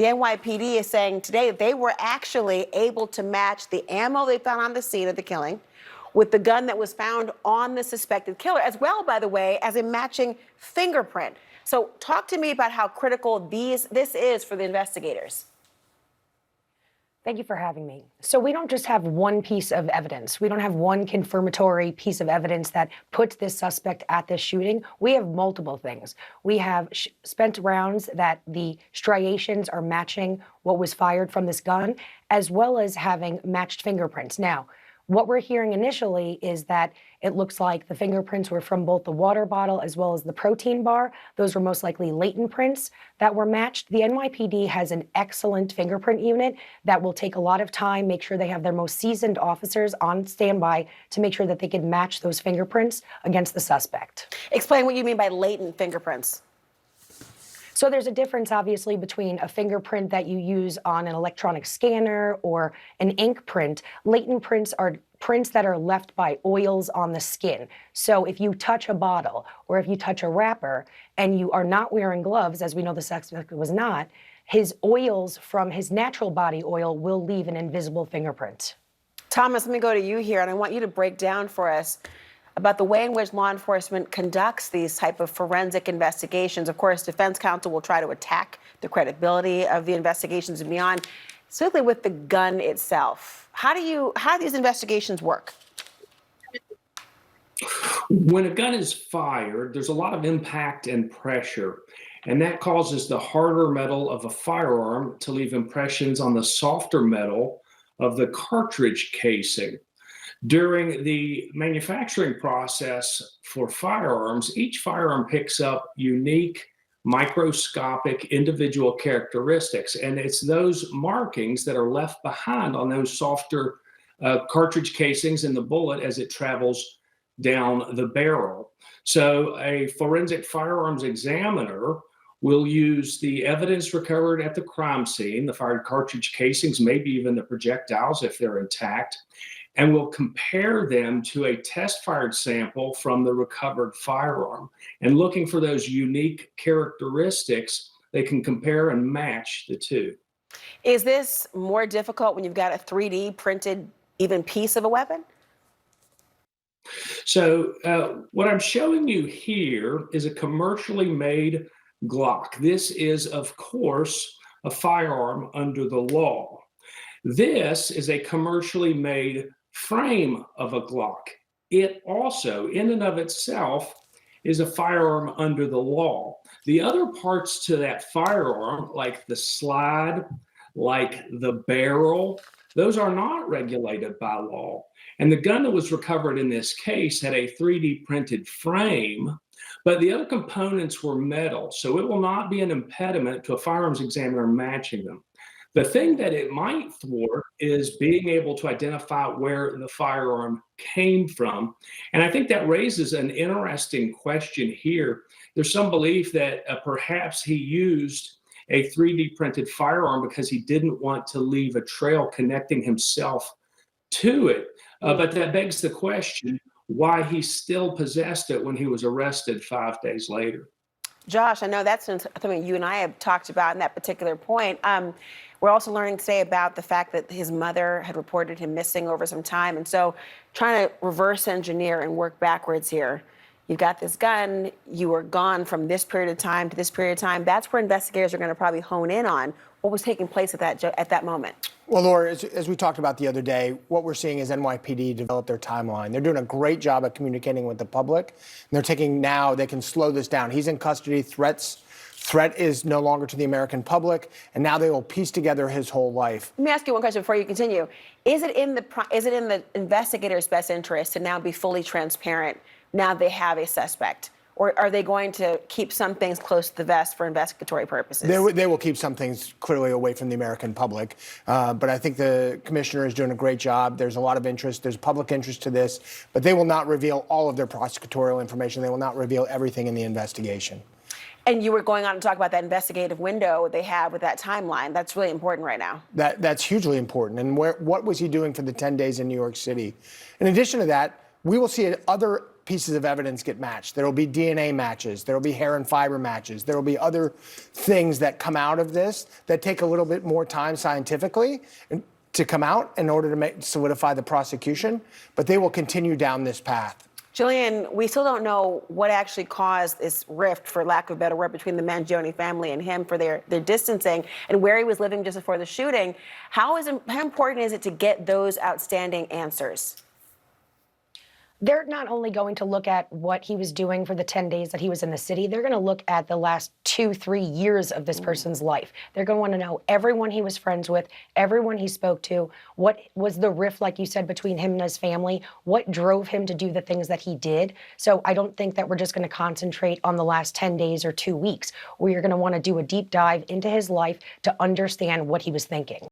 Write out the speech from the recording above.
The NYPD is saying today they were actually able to match the ammo they found on the scene of the killing with the gun that was found on the suspected killer, as well, by the way, as a matching fingerprint. So talk to me about how critical this is for the investigators. Thank you for having me. So we don't just have one piece of evidence. We don't have one confirmatory piece of evidence that puts this suspect at this shooting. We have multiple things. We have spent rounds that the striations are matching what was fired from this gun, as well as having matched fingerprints. Now, what we're hearing initially is that it looks like the fingerprints were from both the water bottle as well as the protein bar. Those were most likely latent prints that were matched. The NYPD has an excellent fingerprint unit that will take a lot of time, make sure they have their most seasoned officers on standby to make sure that they can match those fingerprints against the suspect. Explain what you mean by latent fingerprints. So there's a difference, obviously, between a fingerprint that you use on an electronic scanner or an ink print. Latent prints are prints that are left by oils on the skin. So if you touch a bottle or if you touch a wrapper and you are not wearing gloves, as we know the suspect was not, his oils from his natural body oil will leave an invisible fingerprint. Thomas, let me go to you here, and I want you to break down for us about the way in which law enforcement conducts these type of forensic investigations. Of course, defense counsel will try to attack the credibility of the investigations and beyond, certainly with the gun itself. How do these investigations work? When a gun is fired, there's a lot of impact and pressure, and that causes the harder metal of a firearm to leave impressions on the softer metal of the cartridge casing. During the manufacturing process for firearms, each firearm picks up unique microscopic individual characteristics, and it's those markings that are left behind on those softer cartridge casings in the bullet as it travels down the barrel. So a forensic firearms examiner will use the evidence recovered at the crime scene, the fired cartridge casings, maybe even the projectiles if they're intact, and will compare them to a test fired sample from the recovered firearm. And looking for those unique characteristics, they can compare and match the two. Is this more difficult when you've got a 3D printed even piece of a weapon? So what I'm showing you here is a commercially made Glock. This is, of course, a firearm under the law. This is a commercially made frame of a Glock. It also, in and of itself, is a firearm under the law. The other parts to that firearm, like the slide, like the barrel, those are not regulated by law. And the gun that was recovered in this case had a 3D printed frame, but the other components were metal, so it will not be an impediment to a firearms examiner matching them. The thing that it might thwart is being able to identify where the firearm came from. And I think that raises an interesting question here. There's some belief that perhaps he used a 3D printed firearm because he didn't want to leave a trail connecting himself to it. But that begs the question why he still possessed it when he was arrested 5 days later. Josh, I know that's something you and I have talked about in that particular point. We're also learning today about the fact that his mother had reported him missing over some time. And so trying to reverse engineer and work backwards here. You've got this gun, you were gone from this period of time to this period of time. That's where investigators are going to probably hone in on what was taking place at that moment. Well, Laura, as we talked about the other day, what we're seeing is NYPD develop their timeline. They're doing a great job at communicating with the public. And they can slow this down. He's in custody, threat is no longer to the American public, and now they will piece together his whole life. Let me ask you one question before you continue. Is it in the investigator's best interest to now be fully transparent now they have a suspect? Or are they going to keep some things close to the vest for investigatory purposes? They will keep some things clearly away from the American public. But I think the commissioner is doing a great job. There's a lot of interest. There's public interest to this. But they will not reveal all of their prosecutorial information. They will not reveal everything in the investigation. And you were going on to talk about that investigative window they have with that timeline. That's really important right now. That's hugely important. And what was he doing for the 10 days in New York City? In addition to that, we will see other pieces of evidence get matched. There will be DNA matches. There will be hair and fiber matches. There will be other things that come out of this that take a little bit more time scientifically to come out in order to solidify the prosecution, but they will continue down this path. Jillian, we still don't know what actually caused this rift, for lack of a better word, between the Mangione family and him for their distancing and where he was living just before the shooting. How important is it to get those outstanding answers? They're not only going to look at what he was doing for the 10 days that he was in the city, they're going to look at the last 2-3 years of this person's life. They're going to want to know everyone he was friends with, everyone he spoke to, what was the rift, like you said, between him and his family, what drove him to do the things that he did. So I don't think that we're just going to concentrate on the last 10 days or 2 weeks. We are going to want to do a deep dive into his life to understand what he was thinking.